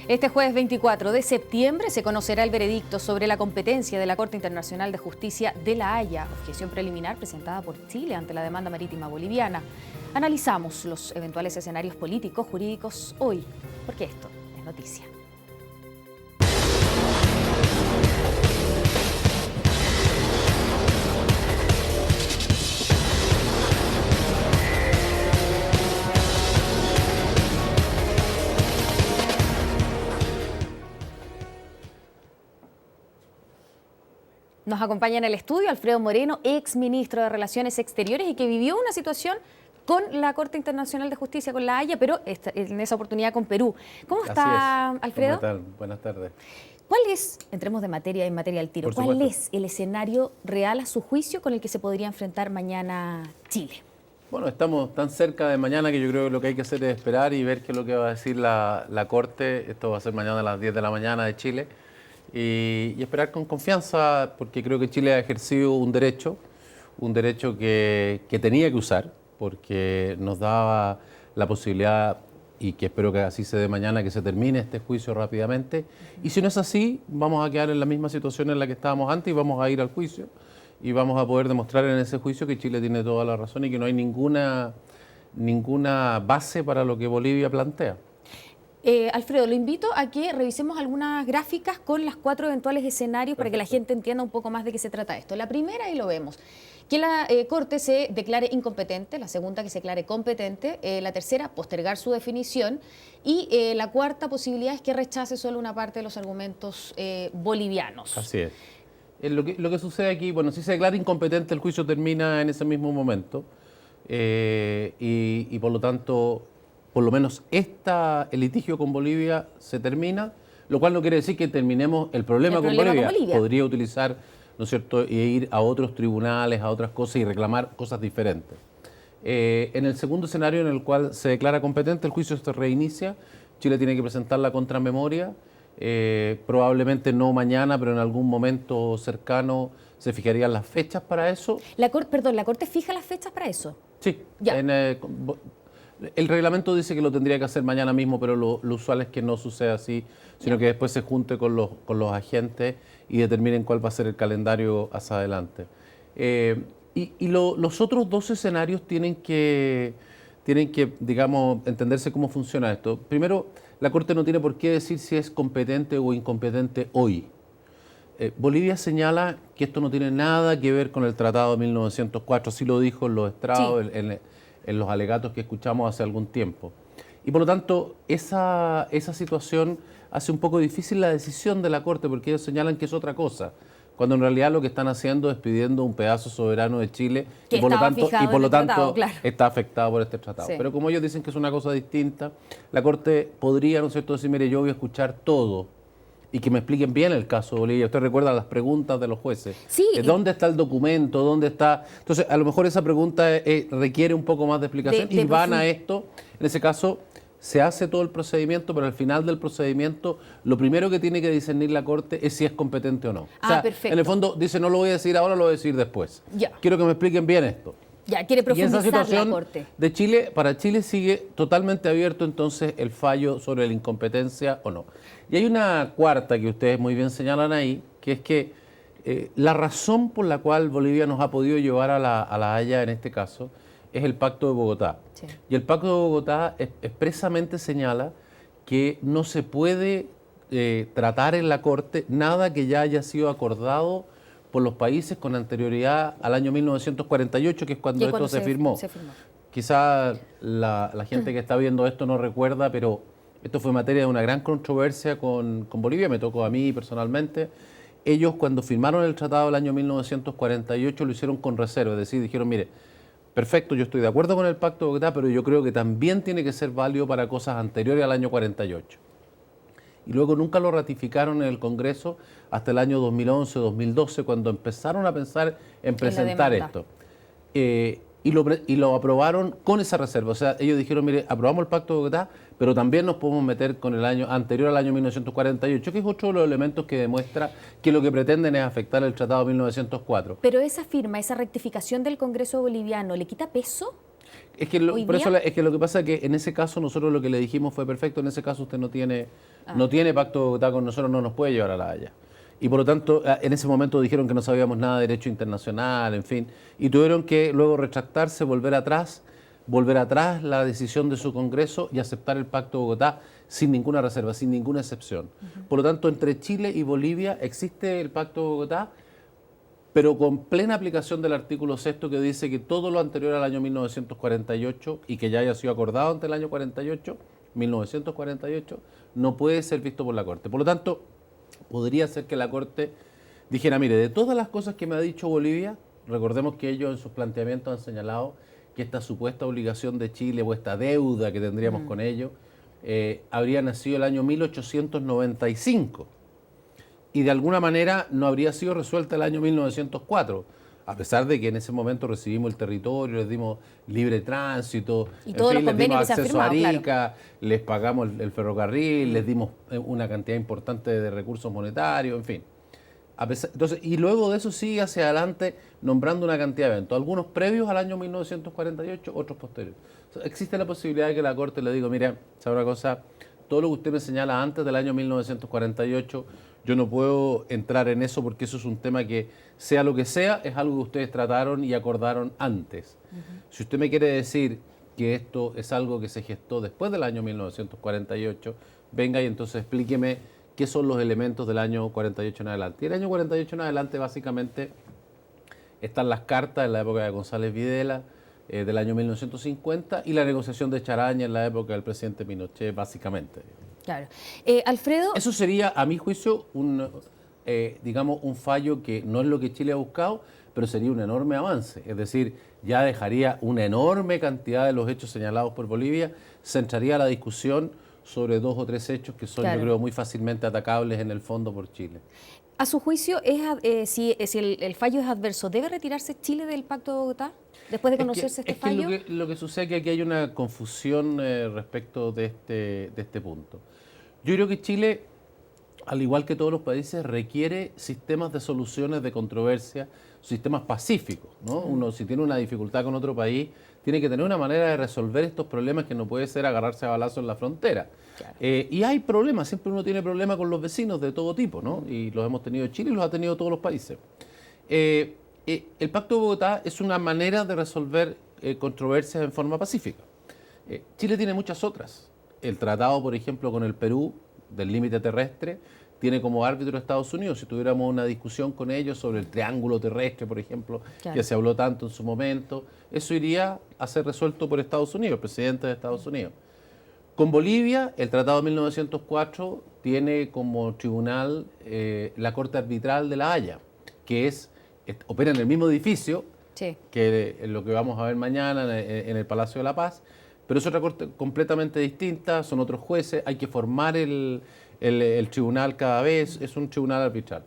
Este jueves 24 de septiembre se conocerá el veredicto sobre la competencia de la Corte Internacional de Justicia de La Haya, objeción preliminar presentada por Chile ante la demanda marítima boliviana. Analizamos los eventuales escenarios políticos, jurídicos hoy, porque esto es noticia. Nos acompaña en el estudio Alfredo Moreno, ex ministro de Relaciones Exteriores y que vivió una situación con la Corte Internacional de Justicia, con La Haya, pero en esa oportunidad con Perú. ¿Cómo está, Alfredo? ¿Cómo tal? Buenas tardes. ¿Cuál es, entremos de materia en materia al tiro, cuál es el escenario real a su juicio con el que se podría enfrentar mañana Chile? Bueno, estamos tan cerca de mañana que yo creo que lo que hay que hacer es esperar y ver qué es lo que va a decir la Corte. Esto va a ser mañana a las 10 de la mañana de Chile. Y esperar con confianza, porque creo que Chile ha ejercido un derecho que tenía que usar, porque nos daba la posibilidad, y que espero que así se dé mañana, que se termine este juicio rápidamente. Y si no es así, vamos a quedar en la misma situación en la que estábamos antes y vamos a ir al juicio y vamos a poder demostrar en ese juicio que Chile tiene toda la razón y que no hay ninguna base para lo que Bolivia plantea. Alfredo, lo invito a que revisemos algunas gráficas con las 4 eventuales escenarios para que la gente entienda un poco más de qué se trata esto. La primera, y lo vemos, que la Corte se declare incompetente, la segunda que se declare competente, la tercera, postergar su definición y la cuarta posibilidad es que rechace solo una parte de los argumentos bolivianos. Así es. Lo que sucede aquí, bueno, si se declara incompetente, el juicio termina en ese mismo momento y por lo tanto, por lo menos el litigio con Bolivia se termina, lo cual no quiere decir que terminemos el problema con Bolivia. Podría utilizar, ¿no es cierto?, e ir a otros tribunales, a otras cosas y reclamar cosas diferentes. En el segundo escenario en el cual se declara competente, el juicio se reinicia, Chile tiene que presentar la contramemoria, probablemente no mañana, pero en algún momento cercano se fijarían las fechas para eso. ¿La Corte fija las fechas para eso? Sí. Ya. El reglamento dice que lo tendría que hacer mañana mismo, pero lo usual es que no suceda así, sino que después se junte con los agentes y determinen cuál va a ser el calendario hacia adelante. Los otros dos escenarios tienen que, digamos, entenderse cómo funciona esto. Primero, la Corte no tiene por qué decir si es competente o incompetente hoy. Bolivia señala que esto no tiene nada que ver con el Tratado de 1904, así lo dijo en los estrados, sí, en los alegatos que escuchamos hace algún tiempo. Y por lo tanto, esa situación hace un poco difícil la decisión de la Corte, porque ellos señalan que es otra cosa, cuando en realidad lo que están haciendo es pidiendo un pedazo soberano de Chile y por lo tanto claro, está afectado por este tratado. Sí. Pero como ellos dicen que es una cosa distinta, la Corte podría, ¿no es cierto?, decir, mire, yo voy a escuchar todo y que me expliquen bien el caso de Bolivia. Usted recuerda las preguntas de los jueces. Sí. ¿Dónde está el documento? ¿Dónde está? Entonces, a lo mejor esa pregunta requiere un poco más de explicación y van a esto. En ese caso, se hace todo el procedimiento, pero al final del procedimiento, lo primero que tiene que discernir la Corte es si es competente o no. O sea, perfecto. En el fondo, dice, no lo voy a decir ahora, lo voy a decir después. Ya. Quiero que me expliquen bien esto. Ya, quiere profundizar y esa situación la Corte. De Chile, para Chile sigue totalmente abierto entonces el fallo sobre la incompetencia o no. Y hay una cuarta que ustedes muy bien señalan ahí, que es que la razón por la cual Bolivia nos ha podido llevar a la Haya en este caso es el Pacto de Bogotá. Sí. Y el Pacto de Bogotá expresamente señala que no se puede tratar en la Corte nada que ya haya sido acordado por los países con anterioridad al año 1948, que es cuando esto se firmó. Quizá la gente que está viendo esto no recuerda, pero esto fue materia de una gran controversia con Bolivia, me tocó a mí personalmente. Ellos cuando firmaron el tratado del año 1948 lo hicieron con reserva, es decir, dijeron, mire, perfecto, yo estoy de acuerdo con el Pacto de Bogotá, pero yo creo que también tiene que ser válido para cosas anteriores al año 48. Y luego nunca lo ratificaron en el Congreso hasta el año 2011-2012, cuando empezaron a pensar en presentar esto. Y lo aprobaron con esa reserva. O sea, ellos dijeron, mire, aprobamos el Pacto de Bogotá, pero también nos podemos meter con el año anterior al año 1948, que es otro de los elementos que demuestra que lo que pretenden es afectar el Tratado de 1904. Pero esa firma, esa rectificación del Congreso boliviano, ¿le quita peso? Es que lo, hoy por día? eso es que lo que pasa es que en ese caso nosotros lo que le dijimos fue perfecto, en ese caso usted no tiene pacto de Bogotá con nosotros, no nos puede llevar a La Haya. Y por lo tanto, en ese momento dijeron que no sabíamos nada de derecho internacional, en fin, y tuvieron que luego retractarse, volver atrás la decisión de su Congreso y aceptar el Pacto de Bogotá sin ninguna reserva, sin ninguna excepción. Por lo tanto, entre Chile y Bolivia existe el Pacto de Bogotá, pero con plena aplicación del artículo 6 que dice que todo lo anterior al año 1948 y que ya haya sido acordado ante el año 1948, no puede ser visto por la Corte. Por lo tanto, podría ser que la Corte dijera, mire, de todas las cosas que me ha dicho Bolivia, recordemos que ellos en sus planteamientos han señalado que esta supuesta obligación de Chile o esta deuda que tendríamos con ellos habría nacido el año 1895 y de alguna manera no habría sido resuelta el año 1904, a pesar de que en ese momento recibimos el territorio, les dimos libre tránsito, Y todos los les dimos convenios que se han acceso a firmado, Arica, claro. les pagamos el ferrocarril, les dimos una cantidad importante de recursos monetarios, en fin. Entonces, y luego de eso sigue hacia adelante nombrando una cantidad de eventos, algunos previos al año 1948, otros posteriores. O sea, existe la posibilidad de que la Corte le diga, mira, ¿sabe una cosa? Todo lo que usted me señala antes del año 1948, yo no puedo entrar en eso porque eso es un tema que, sea lo que sea, es algo que ustedes trataron y acordaron antes. Si usted me quiere decir que esto es algo que se gestó después del año 1948, venga y entonces explíqueme qué son los elementos del año 48 en adelante. Y el año 48 en adelante básicamente están las cartas en la época de González Videla, del año 1950, y la negociación de Charaña en la época del presidente Pinochet, básicamente. Claro. Alfredo... Eso sería, a mi juicio, digamos, un fallo que no es lo que Chile ha buscado, pero sería un enorme avance. Es decir, ya dejaría una enorme cantidad de los hechos señalados por Bolivia, centraría la discusión sobre 2 o 3 hechos que son, yo creo, muy fácilmente atacables en el fondo por Chile. A su juicio, si el fallo es adverso, ¿debe retirarse Chile del Pacto de Bogotá después de conocerse este fallo? Lo que sucede es que aquí hay una confusión respecto de este punto. Yo creo que Chile, al igual que todos los países, requiere sistemas de soluciones de controversia, sistemas pacíficos, ¿no? Uno, si tiene una dificultad con otro país, tiene que tener una manera de resolver estos problemas que no puede ser agarrarse a balazos en la frontera. Claro. Y hay problemas, siempre uno tiene problemas con los vecinos de todo tipo, ¿no? Y los hemos tenido Chile y los ha tenido todos los países. El Pacto de Bogotá es una manera de resolver controversias en forma pacífica. Chile tiene muchas otras. El tratado, por ejemplo, con el Perú del límite terrestre tiene como árbitro Estados Unidos. Si tuviéramos una discusión con ellos sobre el triángulo terrestre, por ejemplo, claro, que se habló tanto en su momento, eso iría a ser resuelto por Estados Unidos, el presidente de Estados Unidos. Con Bolivia, el Tratado de 1904 tiene como tribunal la Corte Arbitral de La Haya, que opera en el mismo edificio, sí, que lo que vamos a ver mañana en el Palacio de la Paz, pero es otra corte completamente distinta, son otros jueces, hay que formar el tribunal cada vez, es un tribunal arbitral.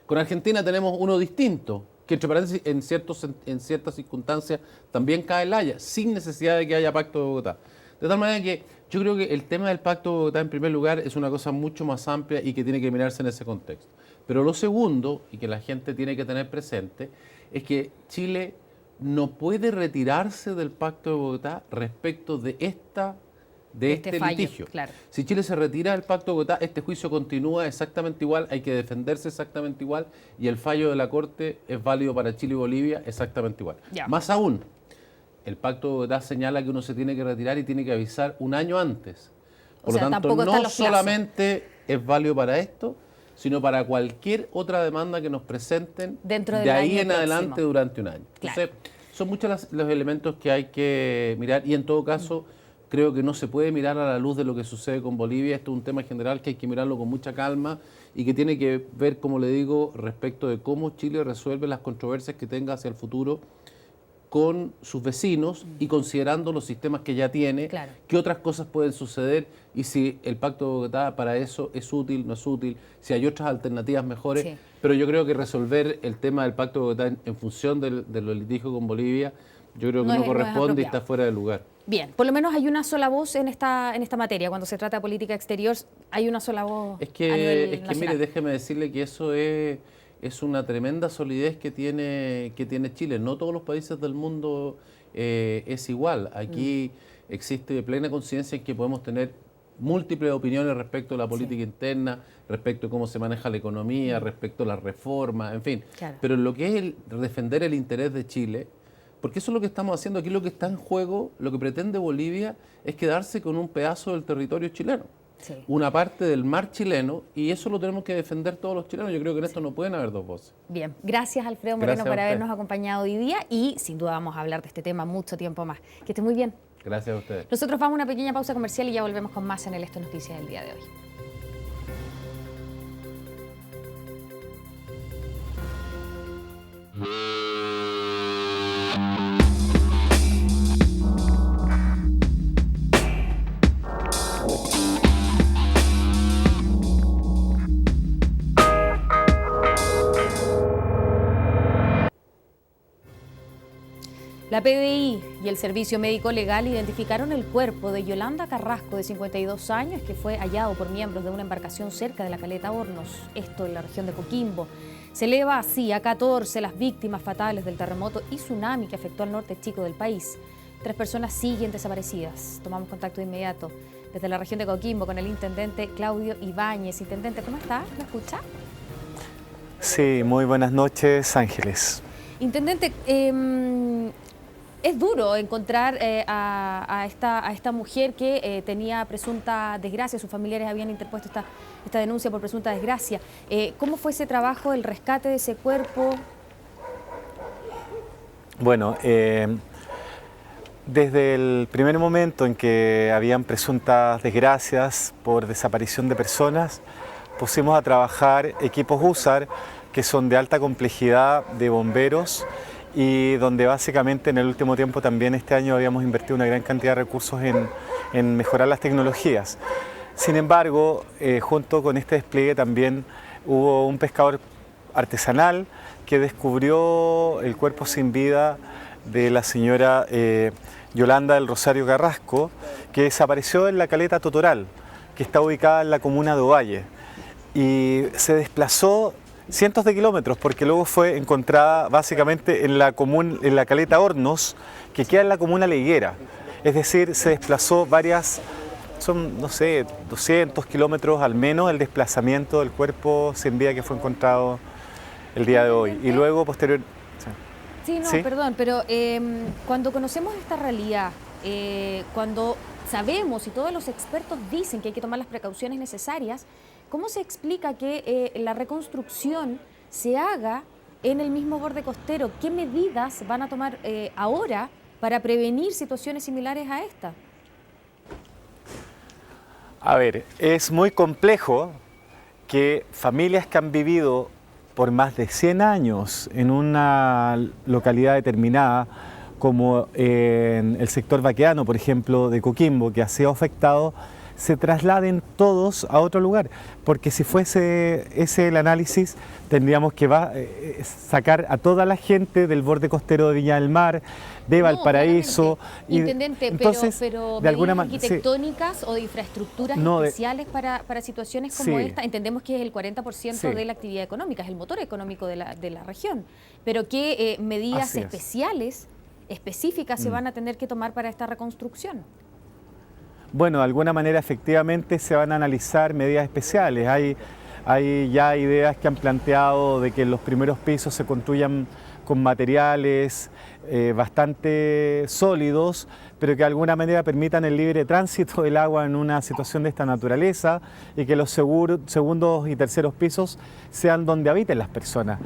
Con Argentina tenemos uno distinto, que entre paréntesis, en ciertas circunstancias también cae en La Haya, sin necesidad de que haya Pacto de Bogotá. De tal manera que yo creo que el tema del Pacto de Bogotá, en primer lugar, es una cosa mucho más amplia y que tiene que mirarse en ese contexto. Pero lo segundo, y que la gente tiene que tener presente, es que Chile no puede retirarse del Pacto de Bogotá respecto de este fallo, litigio. Claro. Si Chile se retira del Pacto de Bogotá, este juicio continúa exactamente igual, hay que defenderse exactamente igual y el fallo de la Corte es válido para Chile y Bolivia exactamente igual. Ya. Más aún, el Pacto de Bogotá señala que uno se tiene que retirar y tiene que avisar un año antes. Por lo tanto, no solamente es válido para esto, sino para cualquier otra demanda que nos presenten de ahí en adelante durante un año. Claro. Entonces, son muchos los elementos que hay que mirar y en todo caso creo que no se puede mirar a la luz de lo que sucede con Bolivia. Esto es un tema general que hay que mirarlo con mucha calma y que tiene que ver, como le digo, respecto de cómo Chile resuelve las controversias que tenga hacia el futuro con sus vecinos y considerando los sistemas que ya tiene, claro, qué otras cosas pueden suceder y si el Pacto de Bogotá para eso es útil, no es útil, si hay otras alternativas mejores. Sí. Pero yo creo que resolver el tema del Pacto de Bogotá en función de los litigios con Bolivia, yo creo que no corresponde y está fuera de lugar. Bien, por lo menos hay una sola voz en esta materia. Cuando se trata de política exterior, hay una sola voz a nivel nacional. Mire, déjeme decirle que eso es una tremenda solidez que tiene Chile. No todos los países del mundo es igual. Aquí existe plena conciencia en que podemos tener múltiples opiniones respecto a la política interna, respecto a cómo se maneja la economía, respecto a las reformas, en fin. Claro. Pero lo que es defender el interés de Chile, porque eso es lo que estamos haciendo aquí, lo que está en juego, lo que pretende Bolivia es quedarse con un pedazo del territorio chileno, una parte del mar chileno, y eso lo tenemos que defender todos los chilenos. Yo creo que en esto no pueden haber dos voces. Bien, gracias Alfredo Moreno por habernos acompañado hoy día y sin duda vamos a hablar de este tema mucho tiempo más. Que esté muy bien. Gracias a ustedes. Nosotros vamos a una pequeña pausa comercial y ya volvemos con más en el Esto Noticias del día de hoy. La PDI y el Servicio Médico Legal identificaron el cuerpo de Yolanda Carrasco, de 52 años, que fue hallado por miembros de una embarcación cerca de la caleta Hornos, esto en la región de Coquimbo. Se eleva así a 14 las víctimas fatales del terremoto y tsunami que afectó al norte chico del país. 3 personas siguen desaparecidas. Tomamos contacto de inmediato desde la región de Coquimbo con el intendente Claudio Ibáñez. Intendente, ¿cómo está? ¿Me escucha? Sí, muy buenas noches, Ángeles. Intendente, es duro encontrar a esta mujer que tenía presunta desgracia. Sus familiares habían interpuesto esta denuncia por presunta desgracia. ¿Cómo fue ese trabajo, el rescate de ese cuerpo? Bueno, desde el primer momento en que habían presuntas desgracias por desaparición de personas, pusimos a trabajar equipos USAR, que son de alta complejidad, de bomberos, y donde básicamente en el último tiempo también este año habíamos invertido una gran cantidad de recursos en mejorar las tecnologías. Sin embargo, junto con este despliegue también hubo un pescador artesanal que descubrió el cuerpo sin vida de la señora Yolanda del Rosario Carrasco, que desapareció en la caleta Totoral, que está ubicada en la comuna de Ovalle, y se desplazó cientos de kilómetros, porque luego fue encontrada básicamente en la caleta Hornos, que queda en la comuna La Higuera. Es decir, se desplazó son, no sé, 200 kilómetros al menos el desplazamiento del cuerpo sin vida que fue encontrado el día de hoy. Y luego, posterior... Sí, no, ¿sí? Perdón, pero cuando conocemos esta realidad, cuando sabemos y todos los expertos dicen que hay que tomar las precauciones necesarias, ¿cómo se explica que la reconstrucción se haga en el mismo borde costero? ¿Qué medidas van a tomar ahora para prevenir situaciones similares a esta? A ver, es muy complejo que familias que han vivido por más de 100 años en una localidad determinada, como en el sector vaqueano, por ejemplo, de Coquimbo, que ha sido afectado, se trasladen todos a otro lugar, porque si fuese ese el análisis, tendríamos que sacar a toda la gente del borde costero de Viña del Mar, de Valparaíso. Intendente, entonces, pero de alguna arquitectónicas o de infraestructuras especiales para situaciones como esta, entendemos que es el 40% de la actividad económica, es el motor económico de la región, pero ¿qué medidas especiales, específicas se van a tener que tomar para esta reconstrucción? Bueno, de alguna manera efectivamente se van a analizar medidas especiales. Hay ya ideas que han planteado de que en los primeros pisos se construyan con materiales bastante sólidos, pero que de alguna manera permitan el libre tránsito del agua en una situación de esta naturaleza, y que los segundos y terceros pisos sean donde habiten las personas.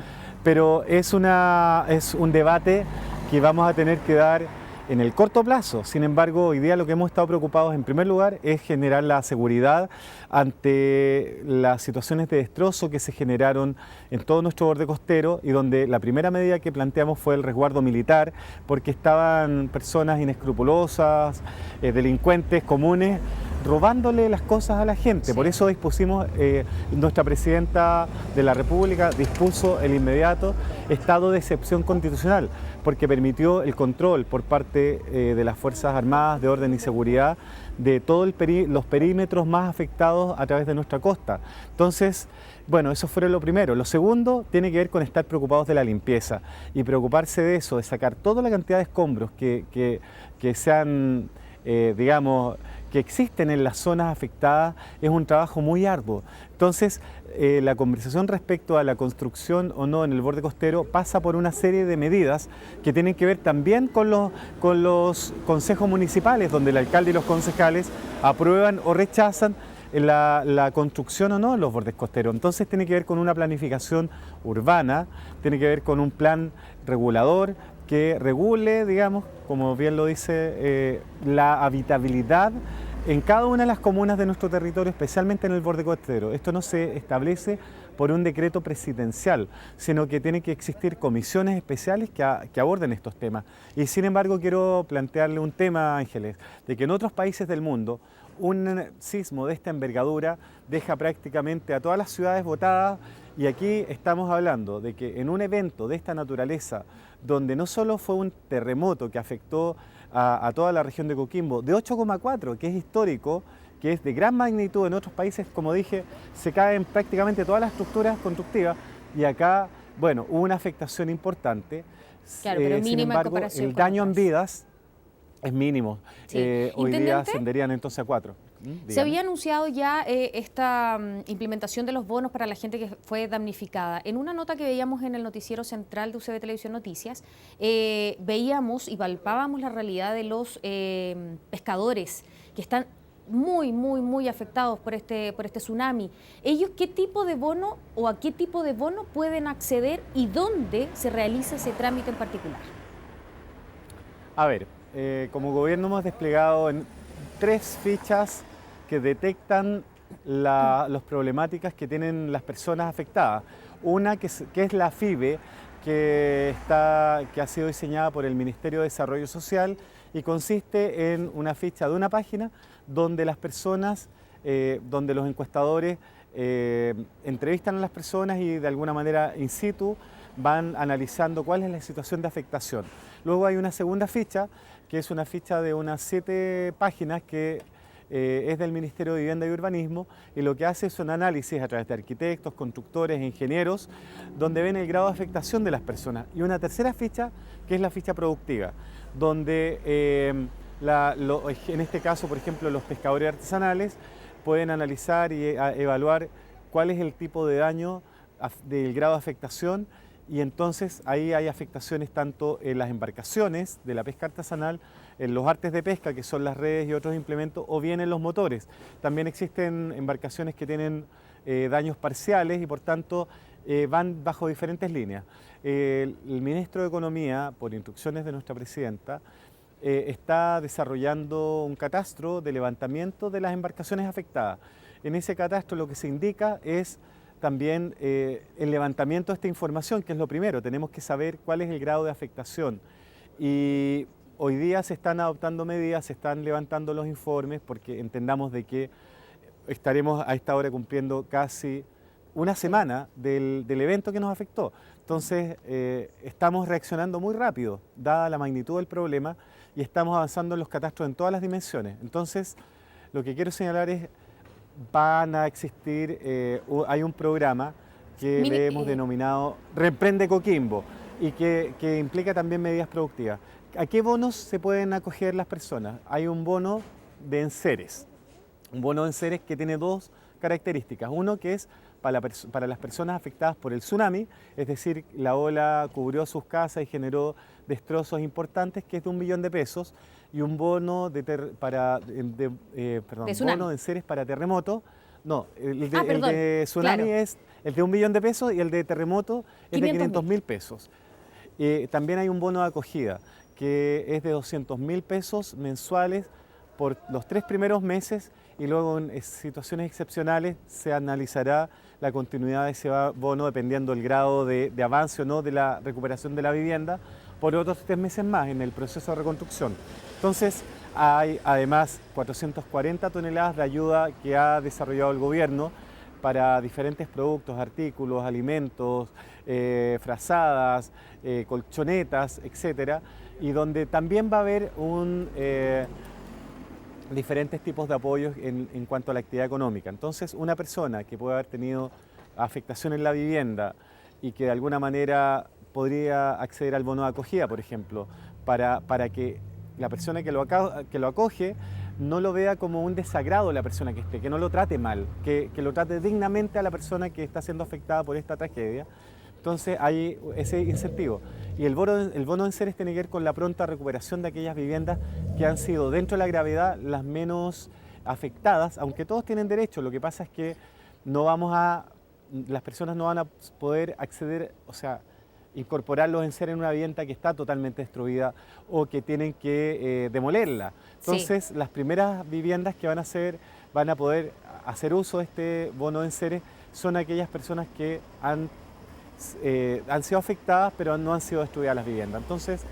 Pero es un debate que vamos a tener que dar en el corto plazo. Sin embargo, hoy día lo que hemos estado preocupados en primer lugar es generar la seguridad ante las situaciones de destrozo que se generaron en todo nuestro borde costero, y donde la primera medida que planteamos fue el resguardo militar, porque estaban personas inescrupulosas, delincuentes comunes, robándole las cosas a la gente. Sí. Por eso dispusimos, nuestra Presidenta de la República dispuso el inmediato estado de excepción constitucional, porque permitió el control por parte de las Fuerzas Armadas de Orden y Seguridad de todos los perímetros más afectados a través de nuestra costa. Entonces, bueno, eso fue lo primero. Lo segundo tiene que ver con estar preocupados de la limpieza y preocuparse de eso, de sacar toda la cantidad de escombros que sean, digamos, que existen en las zonas afectadas. Es un trabajo muy arduo. Entonces, la conversación respecto a la construcción o no en el borde costero pasa por una serie de medidas que tienen que ver también con los consejos municipales, donde el alcalde y los concejales aprueban o rechazan la construcción o no en los bordes costeros. Entonces tiene que ver con una planificación urbana, tiene que ver con un plan regulador que regule, digamos, como bien lo dice, la habitabilidad en cada una de las comunas de nuestro territorio, especialmente en el borde costero. Esto no se establece por un decreto presidencial, sino que tiene que existir comisiones especiales que aborden estos temas. Y sin embargo quiero plantearle un tema, Ángeles, de que en otros países del mundo un sismo de esta envergadura deja prácticamente a todas las ciudades botadas, y aquí estamos hablando de que en un evento de esta naturaleza, donde no solo fue un terremoto que afectó a toda la región de Coquimbo, de 8,4, que es histórico, que es de gran magnitud, en otros países, como dije, se caen prácticamente todas las estructuras constructivas, y acá, bueno, hubo una afectación importante. Claro, pero mínima sin embargo, en comparación el con daño en otras. vidas es mínimo. Sí. Hoy día Intendente, ascenderían entonces a 4. se había anunciado ya esta implementación de los bonos para la gente que fue damnificada. En una nota que veíamos en el noticiero central de UCB Televisión Noticias, veíamos y palpábamos la realidad de los pescadores que están muy afectados por este tsunami. ¿Ellos qué tipo de bono o a qué tipo de bono pueden acceder y dónde se realiza ese trámite en particular? A ver, como gobierno hemos desplegado en 3 fichas que detectan las problemáticas que tienen las personas afectadas. Una que es la FIBE, que ha sido diseñada por el Ministerio de Desarrollo Social y consiste en una ficha de una página donde las personas, donde los encuestadores entrevistan a las personas y de alguna manera in situ van analizando cuál es la situación de afectación. Luego hay una segunda ficha, que es una ficha de unas 7 páginas que es del Ministerio de Vivienda y Urbanismo, y lo que hace es un análisis a través de arquitectos, constructores, ingenieros, donde ven el grado de afectación de las personas. Y una tercera ficha, que es la ficha productiva, donde en este caso, por ejemplo, los pescadores artesanales pueden analizar y evaluar cuál es el tipo de daño del grado de afectación, y entonces ahí hay afectaciones tanto en las embarcaciones de la pesca artesanal, en los artes de pesca, que son las redes y otros implementos, o bien en los motores. También existen embarcaciones que tienen daños parciales y por tanto van bajo diferentes líneas. El ministro de Economía, por instrucciones de nuestra presidenta, está desarrollando un catastro de levantamiento de las embarcaciones afectadas. En ese catastro lo que se indica es también el levantamiento de esta información, que es lo primero. Tenemos que saber cuál es el grado de afectación. Y hoy día se están adoptando medidas, se están levantando los informes, porque entendamos de que estaremos a esta hora cumpliendo casi una semana del evento que nos afectó. Entonces, estamos reaccionando muy rápido, dada la magnitud del problema, y estamos avanzando en los catastros en todas las dimensiones. Entonces, lo que quiero señalar es, van a existir, hay un programa que le hemos denominado Reemprende Coquimbo, y que implica también medidas productivas. ¿A qué bonos se pueden acoger las personas? Hay un bono de enseres. Un bono de enseres que tiene 2 características. Uno que es para las personas afectadas por el tsunami, es decir, la ola cubrió sus casas y generó destrozos importantes, que es de 1 millón de pesos, y un bono bono de enseres para terremoto. No, el de tsunami, claro, es el de 1 millón de pesos, y el de terremoto es de 500.000 pesos. También hay un bono de acogida, que es de 200.000 pesos mensuales por los 3 primeros meses, y luego en situaciones excepcionales se analizará la continuidad de ese bono dependiendo del grado de avance o no de la recuperación de la vivienda por otros 3 meses más en el proceso de reconstrucción. Entonces, hay además 440 toneladas de ayuda que ha desarrollado el gobierno para diferentes productos, artículos, alimentos, frazadas, colchonetas, etcétera, y donde también va a haber diferentes tipos de apoyos en cuanto a la actividad económica. Entonces, una persona que puede haber tenido afectación en la vivienda y que de alguna manera podría acceder al bono de acogida, por ejemplo, para que la persona que lo acoge no lo vea como un desagrado la persona que esté, que no lo trate mal, que lo trate dignamente a la persona que está siendo afectada por esta tragedia. Entonces hay ese incentivo. Y el bono en seres tiene que ver con la pronta recuperación de aquellas viviendas que han sido dentro de la gravedad las menos afectadas, aunque todos tienen derecho. Lo que pasa es que las personas no van a poder acceder, o sea, incorporar los enseres en una vivienda que está totalmente destruida o que tienen que demolerla. Entonces, sí, las primeras viviendas que van a poder hacer uso de este bono de enseres son aquellas personas que han sido afectadas pero no han sido destruidas las viviendas. Entonces,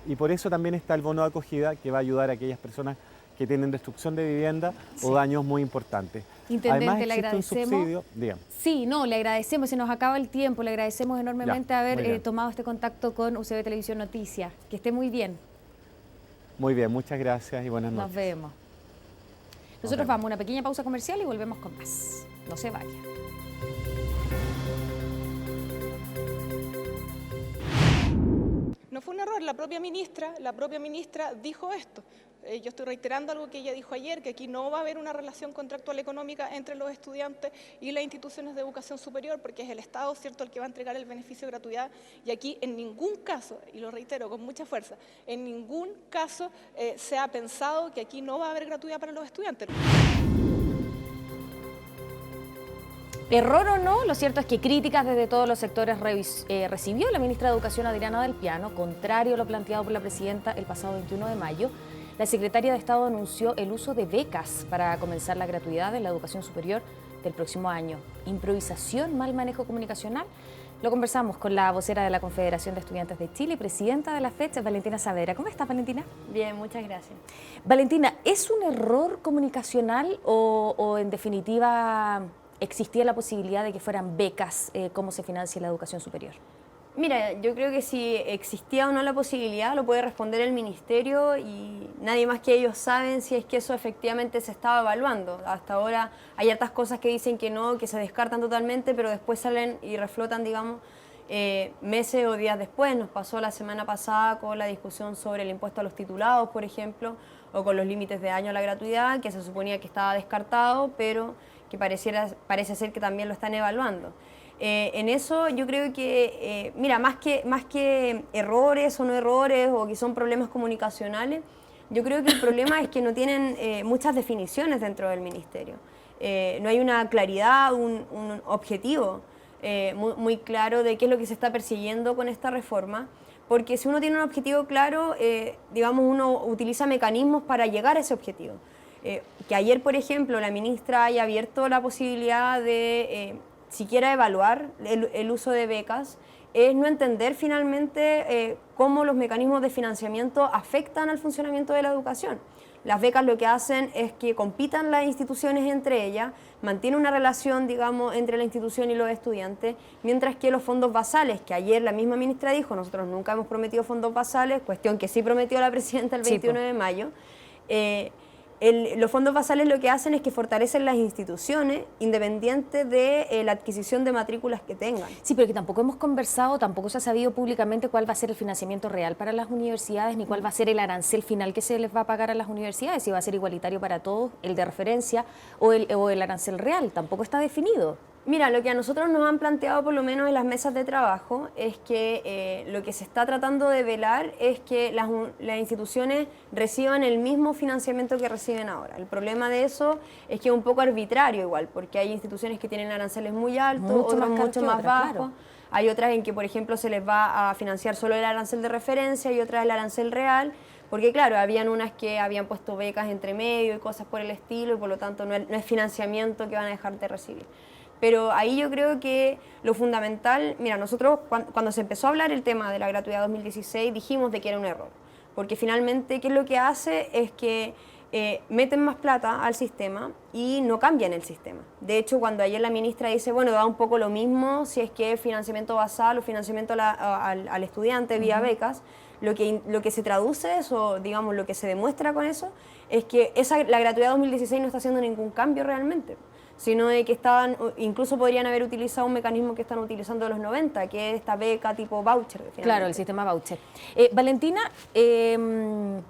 y por eso también está el bono de acogida que va a ayudar a aquellas personas que tienen destrucción de vivienda, sí, o daños muy importantes. Intendente, además, le agradecemos. Un subsidio, dígame. Sí, no, le agradecemos, se nos acaba el tiempo, le agradecemos enormemente haber tomado este contacto con UCB Televisión Noticias. Que esté muy bien. Muy bien, muchas gracias y buenas noches. Nos vemos. Nosotros vamos a una pequeña pausa comercial y volvemos con más. No se vaya. No fue un error, la propia ministra dijo esto. Yo estoy reiterando algo que ella dijo ayer, que aquí no va a haber una relación contractual económica entre los estudiantes y las instituciones de educación superior, porque es el Estado, ¿cierto?, el que va a entregar el beneficio de gratuidad, y aquí en ningún caso, y lo reitero con mucha fuerza, en ningún caso se ha pensado que aquí no va a haber gratuidad para los estudiantes. Error o no, lo cierto es que críticas desde todos los sectores recibió la ministra de Educación, Adriana del Piano, contrario a lo planteado por la presidenta el pasado 21 de mayo. La secretaria de Estado anunció el uso de becas para comenzar la gratuidad de la educación superior del próximo año. ¿Improvisación, mal manejo comunicacional? Lo conversamos con la vocera de la Confederación de Estudiantes de Chile y presidenta de la FECH, Valentina Saavedra. ¿Cómo estás, Valentina? Bien, muchas gracias. Valentina, ¿es un error comunicacional o en definitiva existía la posibilidad de que fueran becas, cómo se financia la educación superior? Mira, yo creo que si existía o no la posibilidad lo puede responder el ministerio y nadie más que ellos saben si es que eso efectivamente se estaba evaluando. Hasta ahora hay hartas cosas que dicen que no, que se descartan totalmente, pero después salen y reflotan, digamos, meses o días después. Nos pasó la semana pasada con la discusión sobre el impuesto a los titulados, por ejemplo, o con los límites de año a la gratuidad, que se suponía que estaba descartado, pero que parece ser que también lo están evaluando. En eso yo creo que, mira, más que errores o no errores o que son problemas comunicacionales, yo creo que el problema es que no tienen muchas definiciones dentro del ministerio. No hay una claridad, un objetivo muy claro de qué es lo que se está persiguiendo con esta reforma, porque si uno tiene un objetivo claro, digamos, uno utiliza mecanismos para llegar a ese objetivo. Que ayer, por ejemplo, la ministra haya abierto la posibilidad de siquiera evaluar el uso de becas, es no entender finalmente cómo los mecanismos de financiamiento afectan al funcionamiento de la educación. Las becas lo que hacen es que compitan las instituciones entre ellas, mantiene una relación, digamos, entre la institución y los estudiantes, mientras que los fondos basales, que ayer la misma ministra dijo, nosotros nunca hemos prometido fondos basales, cuestión que sí prometió la presidenta el 21 de mayo, los fondos basales lo que hacen es que fortalecen las instituciones independientes de la adquisición de matrículas que tengan. Sí, pero que tampoco hemos conversado, tampoco se ha sabido públicamente cuál va a ser el financiamiento real para las universidades, ni cuál va a ser el arancel final que se les va a pagar a las universidades, si va a ser igualitario para todos, el de referencia o el arancel real, tampoco está definido. Mira, lo que a nosotros nos han planteado, por lo menos en las mesas de trabajo, es que lo que se está tratando de velar es que las instituciones reciban el mismo financiamiento que reciben ahora. El problema de eso es que es un poco arbitrario igual, porque hay instituciones que tienen aranceles muy altos, otras mucho más bajos. Claro. Hay otras en que, por ejemplo, se les va a financiar solo el arancel de referencia y otras el arancel real, porque claro, habían unas que habían puesto becas entre medio y cosas por el estilo, y por lo tanto no es financiamiento que van a dejar de recibir. Pero ahí yo creo que lo fundamental, mira, nosotros cuando se empezó a hablar el tema de la gratuidad 2016 dijimos de que era un error, porque finalmente, ¿qué es lo que hace? Es que meten más plata al sistema y no cambian el sistema. De hecho, cuando ayer la ministra dice, bueno, da un poco lo mismo si es que es financiamiento basal o financiamiento al estudiante vía becas, lo que se traduce eso, digamos, lo que se demuestra con eso, es que la gratuidad 2016 no está haciendo ningún cambio realmente, sino de que incluso podrían haber utilizado un mecanismo que están utilizando de los 90, que es esta beca tipo voucher. Claro, el sistema voucher. Valentina, el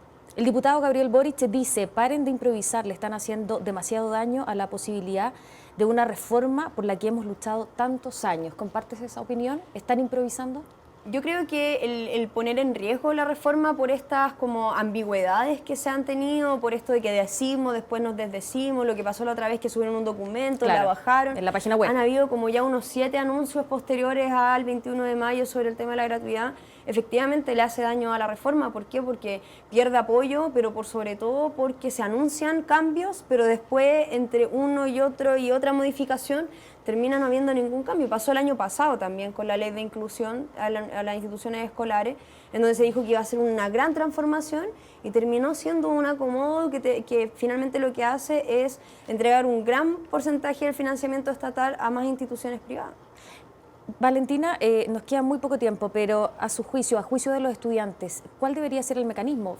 diputado Gabriel Boric dice, paren de improvisar, le están haciendo demasiado daño a la posibilidad de una reforma por la que hemos luchado tantos años. ¿Compartes esa opinión? ¿Están improvisando? Yo creo que el poner en riesgo la reforma por estas como ambigüedades que se han tenido, por esto de que decimos, después nos desdecimos, lo que pasó la otra vez que subieron un documento, claro, la bajaron. en la página web. Han habido como ya unos 7 anuncios posteriores al 21 de mayo sobre el tema de la gratuidad. Efectivamente le hace daño a la reforma. ¿Por qué? Porque pierde apoyo, pero por sobre todo porque se anuncian cambios, pero después entre uno y otra modificación termina no habiendo ningún cambio. Pasó el año pasado también con la ley de inclusión a las instituciones escolares, en donde se dijo que iba a ser una gran transformación y terminó siendo un acomodo que finalmente lo que hace es entregar un gran porcentaje del financiamiento estatal a más instituciones privadas. Valentina, nos queda muy poco tiempo, pero a juicio de los estudiantes, ¿cuál debería ser el mecanismo?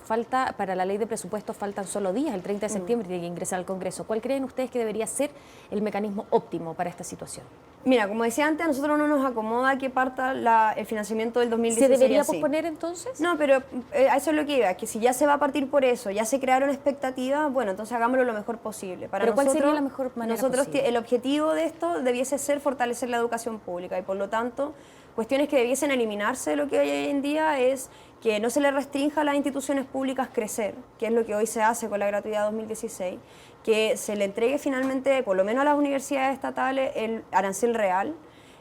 Para la ley de presupuestos faltan solo días, el 30 de septiembre tiene que ingresar al Congreso. ¿Cuál creen ustedes que debería ser el mecanismo óptimo para esta situación? Mira, como decía antes, a nosotros no nos acomoda que parta el financiamiento del 2016. ¿Se debería así posponer entonces? No, pero a eso es lo que iba, que si ya se va a partir por eso, ya se crearon expectativas, bueno, entonces hagámoslo lo mejor posible. ¿Pero cuál sería la mejor manera posible? El objetivo de esto debiese ser fortalecer la educación pública y por lo tanto, cuestiones que debiesen eliminarse de lo que hay hoy en día es que no se le restrinja a las instituciones públicas crecer, que es lo que hoy se hace con la gratuidad 2016, que se le entregue finalmente, por lo menos a las universidades estatales, el arancel real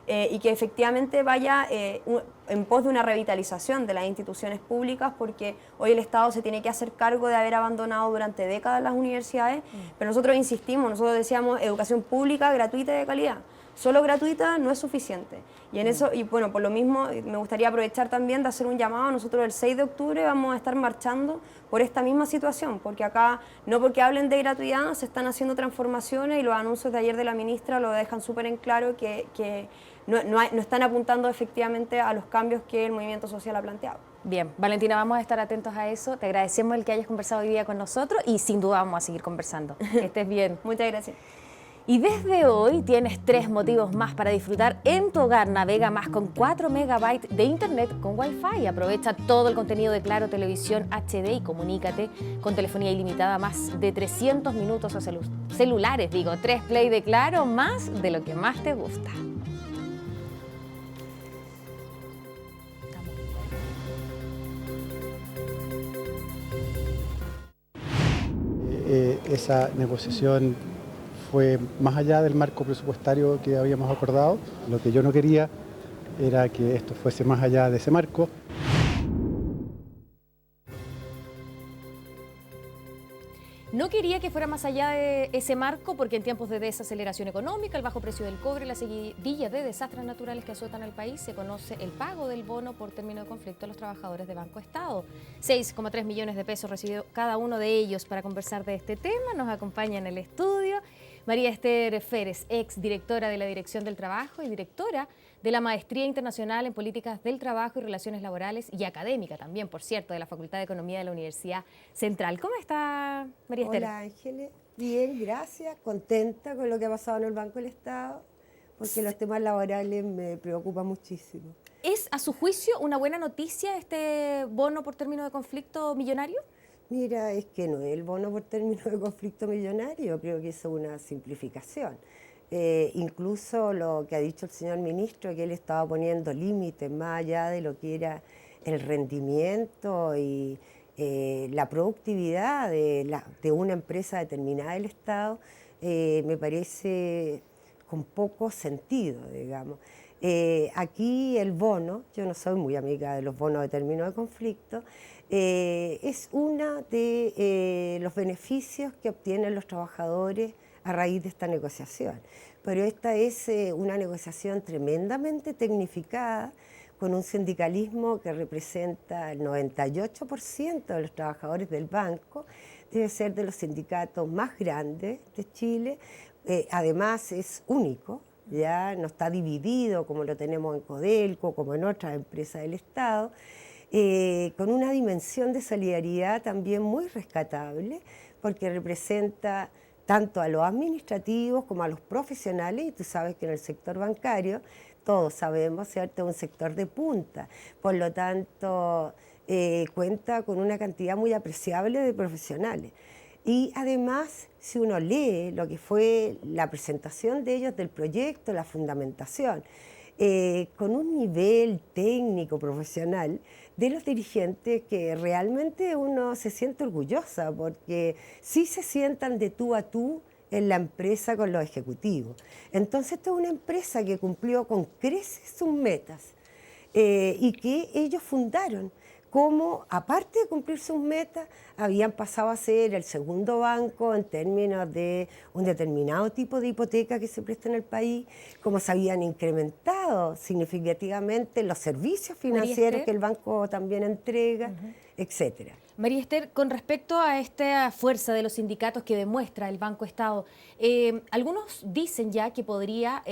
y que efectivamente vaya en pos de una revitalización de las instituciones públicas, porque hoy el Estado se tiene que hacer cargo de haber abandonado durante décadas las universidades, pero nosotros insistimos, nosotros decíamos educación pública, gratuita y de calidad. Solo gratuita no es suficiente. Y en eso, y bueno, por lo mismo me gustaría aprovechar también de hacer un llamado. Nosotros el 6 de octubre vamos a estar marchando por esta misma situación, porque acá, no porque hablen de gratuidad, se están haciendo transformaciones y los anuncios de ayer de la ministra lo dejan súper en claro que no están apuntando efectivamente a los cambios que el movimiento social ha planteado. Bien, Valentina, vamos a estar atentos a eso. Te agradecemos el que hayas conversado hoy día con nosotros y sin duda vamos a seguir conversando. Que estés bien. Muchas gracias. Y desde hoy tienes 3 motivos más para disfrutar en tu hogar. Navega más con 4 megabytes de internet con Wi-Fi. Aprovecha todo el contenido de Claro Televisión HD y comunícate con telefonía ilimitada más de 300 minutos a celulares. 3 Play de Claro, más de lo que más te gusta. Esa negociación fue más allá del marco presupuestario que habíamos acordado. Lo que yo no quería era que esto fuese más allá de ese marco. No quería que fuera más allá de ese marco porque en tiempos de desaceleración económica, el bajo precio del cobre, la seguidilla de desastres naturales que azotan al país, se conoce el pago del bono por término de conflicto a los trabajadores de Banco Estado. 6,3 millones de pesos recibió cada uno de ellos. Para conversar de este tema nos acompaña en el estudio María Esther Férez, ex directora de la Dirección del Trabajo y directora de la Maestría Internacional en Políticas del Trabajo y Relaciones Laborales y académica también, por cierto, de la Facultad de Economía de la Universidad Central. ¿Cómo está, María Esther? Hola, Ángeles. Bien, gracias. Contenta con lo que ha pasado en el Banco del Estado, porque los temas laborales me preocupan muchísimo. ¿Es, a su juicio, una buena noticia este bono por término de conflicto millonario? Mira, es que no es el bono por término de conflicto millonario, creo que eso es una simplificación. Incluso lo que ha dicho el señor ministro, que él estaba poniendo límites más allá de lo que era el rendimiento y la productividad de una empresa determinada del Estado, me parece con poco sentido, digamos. Aquí el bono, yo no soy muy amiga de los bonos de término de conflicto, es uno de los beneficios que obtienen los trabajadores a raíz de esta negociación. Pero esta es una negociación tremendamente tecnificada, con un sindicalismo que representa el 98% de los trabajadores del banco, debe ser de los sindicatos más grandes de Chile, además es único, ya no está dividido como lo tenemos en Codelco, como en otras empresas del Estado, con una dimensión de solidaridad también muy rescatable, porque representa tanto a los administrativos como a los profesionales, y tú sabes que en el sector bancario, todos sabemos, ¿cierto?, es un sector de punta, por lo tanto cuenta con una cantidad muy apreciable de profesionales. Y además, si uno lee lo que fue la presentación de ellos del proyecto, la fundamentación, con un nivel técnico, profesional, de los dirigentes que realmente uno se siente orgullosa, porque sí se sientan de tú a tú en la empresa con los ejecutivos. Entonces, esta es una empresa que cumplió con creces sus metas y que ellos fundaron. Como, aparte de cumplir sus metas, habían pasado a ser el segundo banco en términos de un determinado tipo de hipoteca que se presta en el país, como se habían incrementado significativamente los servicios financieros que el banco también entrega, etcétera. María Esther, con respecto a esta fuerza de los sindicatos que demuestra el Banco Estado, algunos dicen ya que podría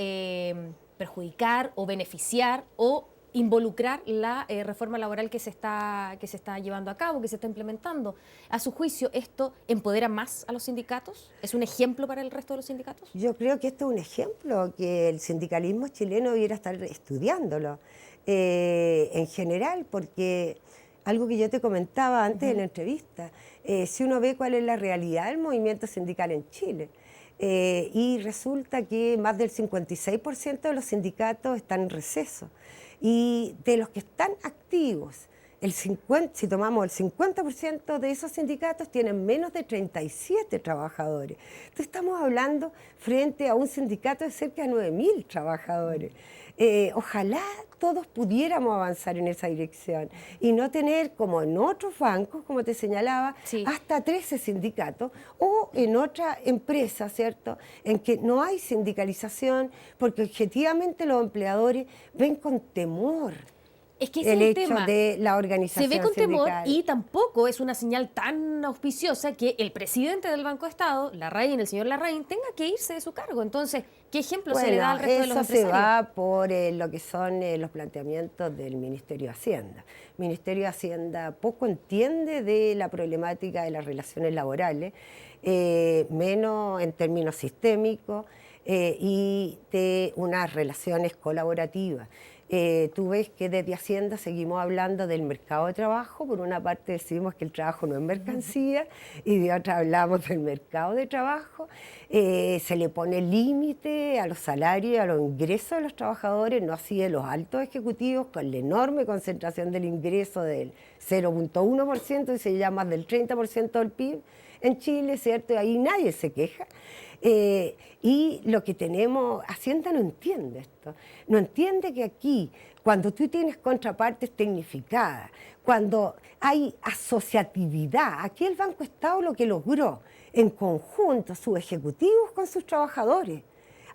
perjudicar o beneficiar o involucrar la reforma laboral que se está llevando a cabo, que se está implementando. A su juicio, ¿esto empodera más a los sindicatos? ¿Es un ejemplo para el resto de los sindicatos? Yo creo que esto es un ejemplo que el sindicalismo chileno debiera estar estudiándolo en general, porque algo que yo te comentaba antes en la entrevista, si uno ve cuál es la realidad del movimiento sindical en Chile, y resulta que más del 56% de los sindicatos están en receso. Y de los que están activos, si tomamos el 50% de esos sindicatos tienen menos de 37 trabajadores. Entonces estamos hablando frente a un sindicato de cerca de 9.000 trabajadores. Ojalá todos pudiéramos avanzar en esa dirección y no tener, como en otros bancos, como te señalaba, hasta 13 sindicatos, o en otra empresa, ¿cierto?, en que no hay sindicalización, porque objetivamente los empleadores ven con temor Es que ese es el hecho tema. de la organización Se ve con temor sindical. y tampoco es una señal tan auspiciosa que el presidente del Banco de Estado, Larraín, el señor Larraín, tenga que irse de su cargo. Entonces, ¿qué ejemplo se le da al resto de los empresarios? Eso se va por lo que son los planteamientos del Ministerio de Hacienda. El Ministerio de Hacienda poco entiende de la problemática de las relaciones laborales, menos en términos sistémicos y de unas relaciones colaborativas. Tú ves que desde Hacienda seguimos hablando del mercado de trabajo. Por una parte decimos que el trabajo no es mercancía y de otra hablamos del mercado de trabajo. Se le pone límite a los salarios y a los ingresos de los trabajadores, no así de los altos ejecutivos, con la enorme concentración del ingreso del 0.1% y se llama más del 30% del PIB en Chile, ¿cierto? Y ahí nadie se queja. Y lo que tenemos, Hacienda no entiende esto, no entiende que aquí, cuando tú tienes contrapartes tecnificadas, cuando hay asociatividad, aquí el Banco Estado lo que logró en conjunto, sus ejecutivos con sus trabajadores,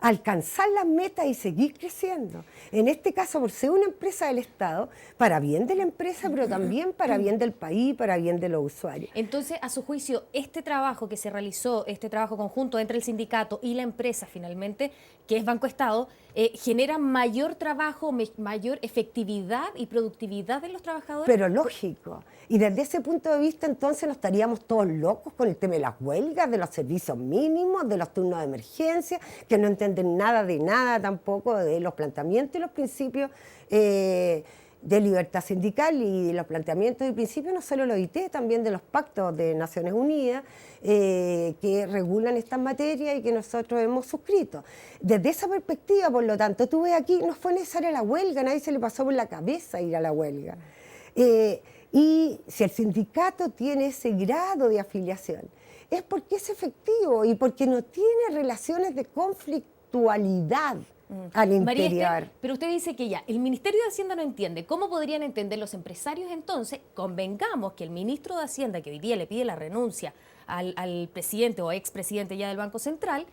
alcanzar las metas y seguir creciendo. En este caso, por ser una empresa del Estado, para bien de la empresa, pero también para bien del país, para bien de los usuarios. Entonces, a su juicio, este trabajo que se realizó, este trabajo conjunto entre el sindicato y la empresa finalmente, que es Banco Estado, genera mayor trabajo, mayor efectividad y productividad de los trabajadores. Pero lógico. Y desde ese punto de vista, entonces, no estaríamos todos locos con el tema de las huelgas, de los servicios mínimos, de los turnos de emergencia, que no entienden nada de nada tampoco, de los planteamientos y los principios de libertad sindical y los planteamientos y principios, no solo de la OIT, también de los pactos de Naciones Unidas que regulan estas materias y que nosotros hemos suscrito. Desde esa perspectiva, por lo tanto, tú ves aquí, no fue necesaria la huelga, a nadie se le pasó por la cabeza ir a la huelga. Y si el sindicato tiene ese grado de afiliación, es porque es efectivo y porque no tiene relaciones de conflictualidad al interior. María Esther, pero usted dice que ya, el Ministerio de Hacienda no entiende. ¿Cómo podrían entender los empresarios entonces? Convengamos que el ministro de Hacienda, que hoy día le pide la renuncia al presidente o expresidente ya del Banco Central,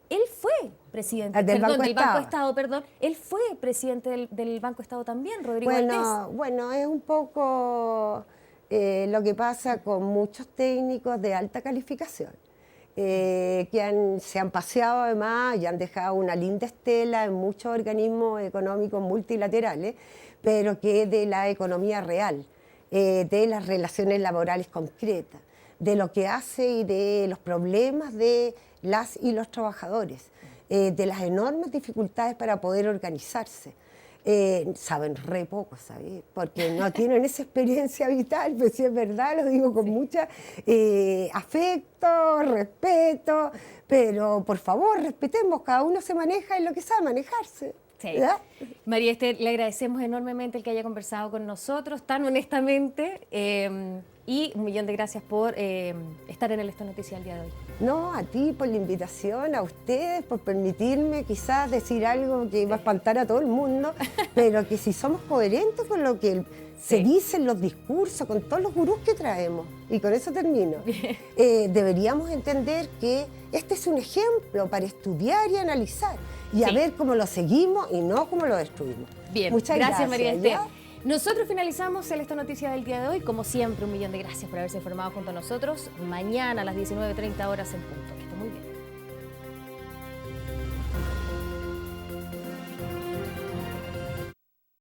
él fue presidente Del Banco Estado. Estado, perdón. Él fue presidente del Banco Estado también, Rodrigo Valdés. Bueno, es un poco lo que pasa con muchos técnicos de alta calificación, que se han paseado además y han dejado una linda estela en muchos organismos económicos multilaterales, pero que de la economía real, de las relaciones laborales concretas, de lo que hace y de los problemas de las y los trabajadores, de las enormes dificultades para poder organizarse. Saben re poco, ¿sabes? Porque no tienen esa experiencia vital, pero si es verdad, lo digo con mucha afecto, respeto, pero por favor, respetemos, cada uno se maneja en lo que sabe manejarse. Sí. María Esther, le agradecemos enormemente el que haya conversado con nosotros tan honestamente y un millón de gracias por estar en el Esta Noticia el día de hoy. No, a ti por la invitación, a ustedes por permitirme quizás decir algo que va a espantar a todo el mundo, pero que si somos coherentes con lo que se dice en los discursos, con todos los gurús que traemos, y con eso termino, deberíamos entender que este es un ejemplo para estudiar y analizar y a ver cómo lo seguimos y no cómo lo destruimos. Bien, muchas gracias María Esther. ¿Ya? Nosotros finalizamos el Esta Noticia del día de hoy. Como siempre, un millón de gracias por haberse informado junto a nosotros. Mañana a las 19:30 horas en punto.